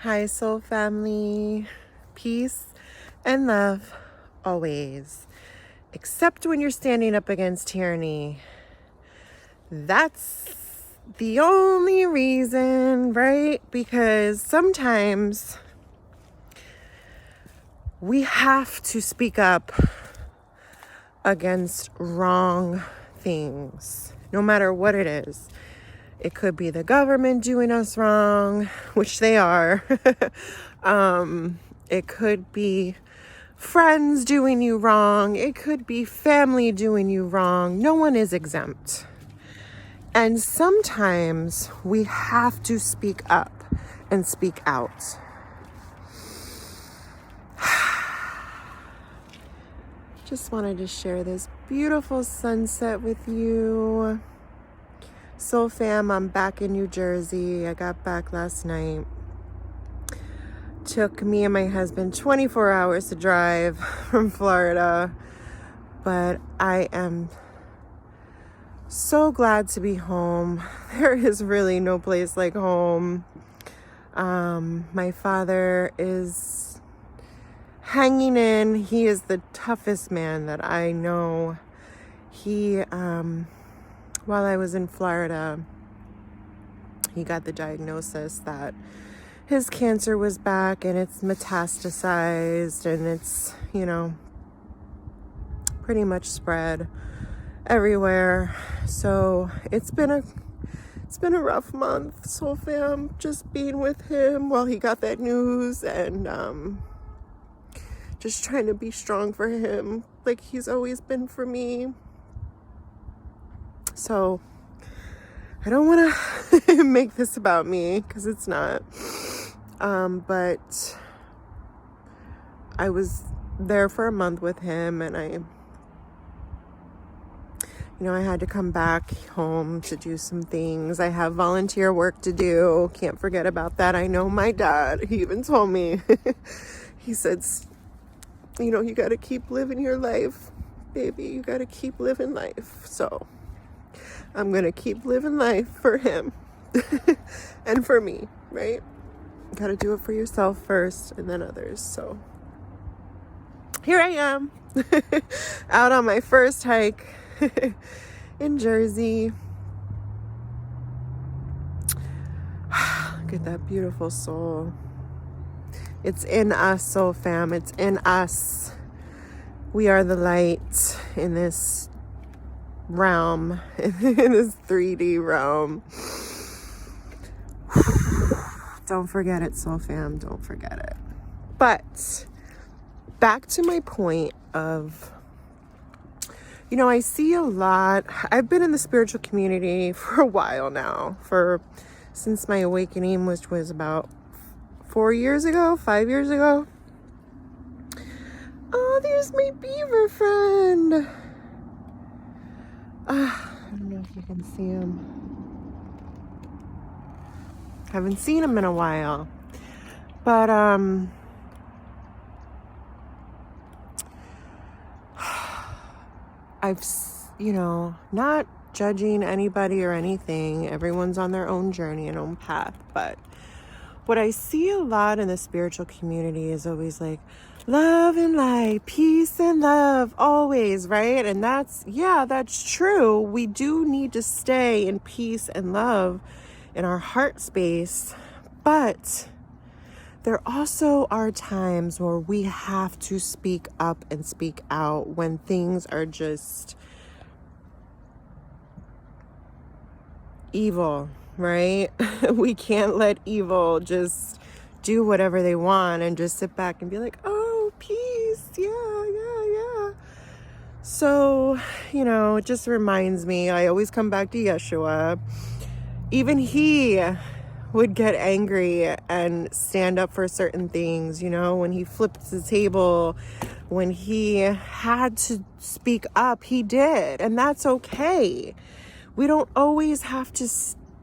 Hi, soul family. Peace and love always. Except when you're standing up against tyranny. That's the only reason, right? Because sometimes we have to speak up against wrong things, no matter what it is. It could be the government doing us wrong, which they are. It could be friends doing you wrong. It could be family doing you wrong. No one is exempt. And sometimes we have to speak up and speak out. Just wanted to share this beautiful sunset with you. Soul fam, I'm back in New Jersey. I got back last night. Took me and my husband 24 hours to drive from Florida. But I am so glad to be home. There is really no place like home. My father is hanging in. He is the toughest man that I know. He, while I was in Florida, he got the diagnosis that his cancer was back and it's metastasized and it's, pretty much spread everywhere. So it's been a rough month, soul fam, just being with him while he got that news and just trying to be strong for him like he's always been for me. So I don't want to make this about me because it's not. But I was there for a month with him and I had to come back home to do some things. I have volunteer work to do. Can't forget about that. I know my dad, he even told me, he said, you got to keep living your life, baby. You got to keep living life. So I'm going to keep living life for him and for me, right? Got to do it for yourself first and then others. So here I am out on my first hike in Jersey. Look at that beautiful soul. It's in us, soul fam. It's in us. We are the light in this realm, in this 3D realm. Don't forget it, soul fam. Don't forget it. But back to my point of, I see a lot. I've been in the spiritual community for a while now, since my awakening, which was about 5 years ago. Oh, there's my beaver friend. I don't know if you can see him. Haven't seen him in a while. But, I've, not judging anybody or anything. Everyone's on their own journey and own path. But what I see a lot in the spiritual community is always like love and light, peace and love, always, right? And that's true. We do need to stay in peace and love in our heart space. But there also are times where we have to speak up and speak out when things are just evil, right? We can't let evil just do whatever they want and just sit back and be like, oh, peace, yeah. So, it just reminds me, I always come back to Yeshua. Even he would get angry and stand up for certain things, when he flipped the table, when he had to speak up, he did. And that's okay. We don't always have to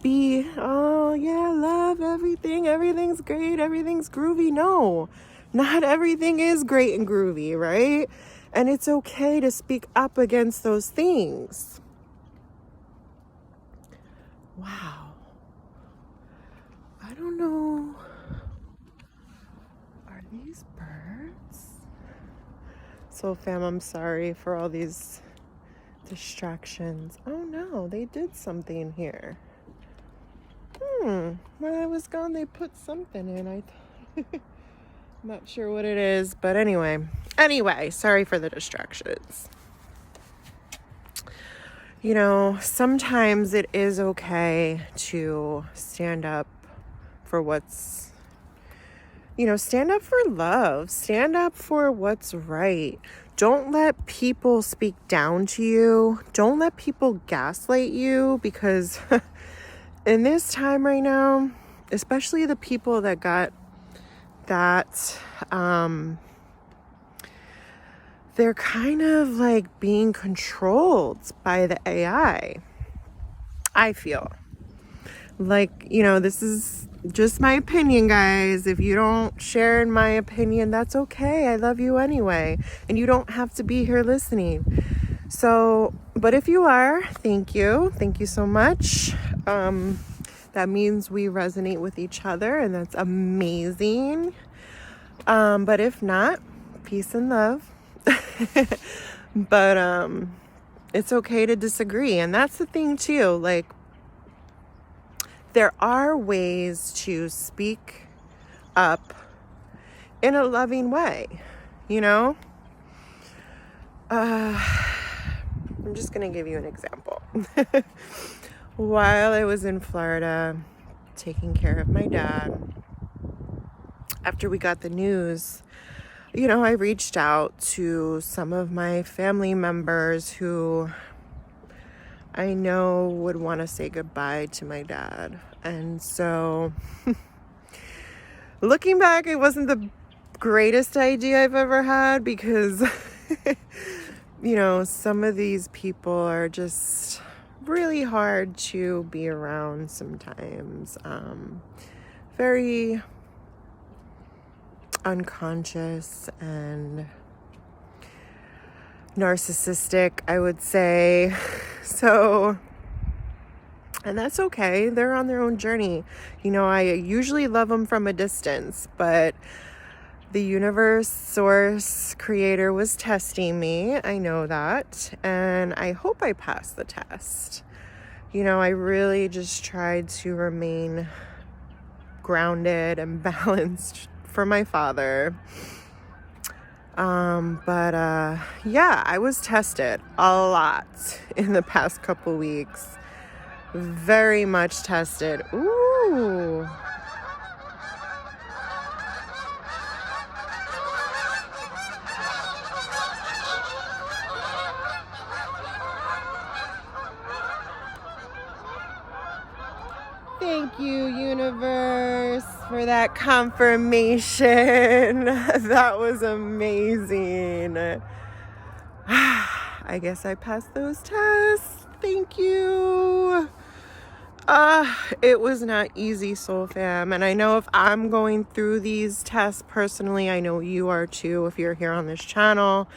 be, oh yeah, love everything. Everything's great. Everything's groovy. No, not everything is great and groovy, right? And it's okay to speak up against those things. Wow. I don't know These birds. So fam, I'm sorry for all these distractions. Oh no, they did something here. When I was gone, they put something in. I thought, I'm not sure what it is, but anyway, sorry for the distractions. You know, sometimes it is okay to stand up for what's, stand up for love, stand up for what's right. Don't let people speak down to you. Don't let people gaslight you, because in this time right now, especially the people that got that, they're kind of like being controlled by the AI. I feel like, this is just my opinion, guys. If you don't share in my opinion, that's okay. I love you anyway. And you don't have to be here listening. So, but if you are, thank you. Thank you so much. That means we resonate with each other, and that's amazing. But if not, peace and love. But it's okay to disagree. And that's the thing too. Like, there are ways to speak up in a loving way, I'm just going to give you an example. While I was in Florida taking care of my dad, after we got the news, I reached out to some of my family members who I know would want to say goodbye to my dad. And so looking back, it wasn't the greatest idea I've ever had, because some of these people are just really hard to be around sometimes. Very unconscious and narcissistic, I would say. So, and that's okay. They're on their own journey. I usually love them from a distance, but the universe, source, creator was testing me. I know that. And I hope I passed the test. I really just tried to remain grounded and balanced for my father. Yeah, I was tested a lot in the past couple weeks. Very much tested. Ooh. Thank you, universe, for that confirmation. That was amazing. I guess I passed those tests. Thank you. It was not easy, soul fam. And I know if I'm going through these tests personally, I know you are too. If you're here on this channel,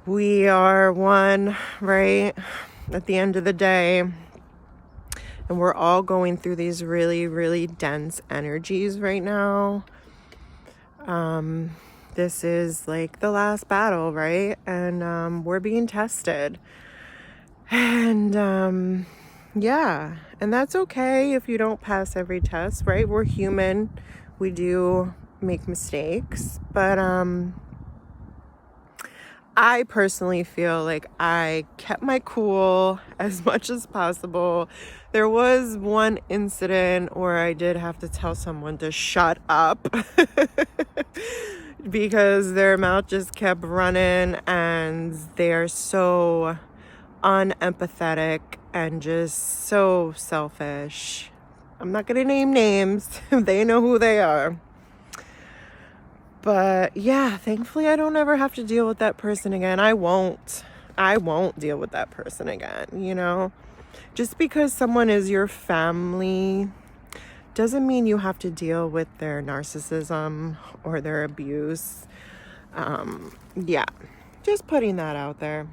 we are one, right? At the end of the day. And we're all going through these really, really dense energies right now. This is like the last battle, right? And we're being tested. And yeah, and that's okay if you don't pass every test, right? We're human. We do make mistakes. But I personally feel like I kept my cool as much as possible. There was one incident where I did have to tell someone to shut up because their mouth just kept running, and they're so unempathetic and just so selfish. I'm not going to name names. They know who they are. But yeah, thankfully I don't ever have to deal with that person again. I won't deal with that person again, Just because someone is your family doesn't mean you have to deal with their narcissism or their abuse. Yeah, just putting that out there.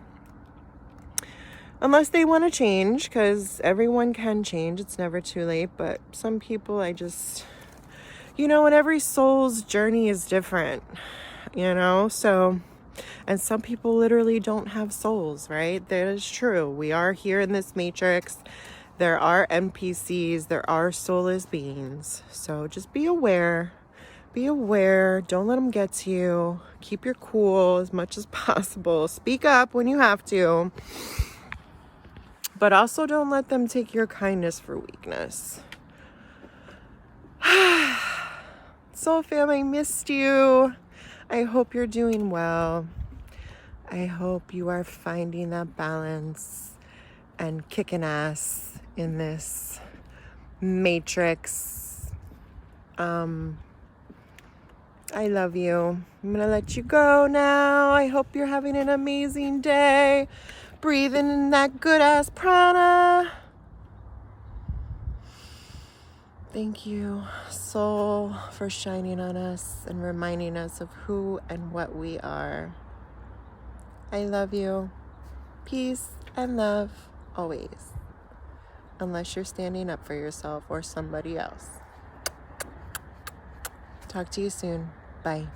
Unless they want to change, because everyone can change. It's never too late. But some people, and every soul's journey is different, so, and some people literally don't have souls, right? That is true. We are here in this matrix. There are NPCs, there are soulless beings. So just be aware. Be aware. Don't let them get to you. Keep your cool as much as possible. Speak up when you have to. But also don't let them take your kindness for weakness. Soul fam, I missed you. I hope you're doing well. I hope you are finding that balance and kicking ass in this matrix. I love you. I'm gonna let you go now. I hope you're having an amazing day. Breathing in that good ass prana. Thank you, soul, for shining on us and reminding us of who and what we are. I love you. Peace and love always. Unless you're standing up for yourself or somebody else. Talk to you soon. Bye.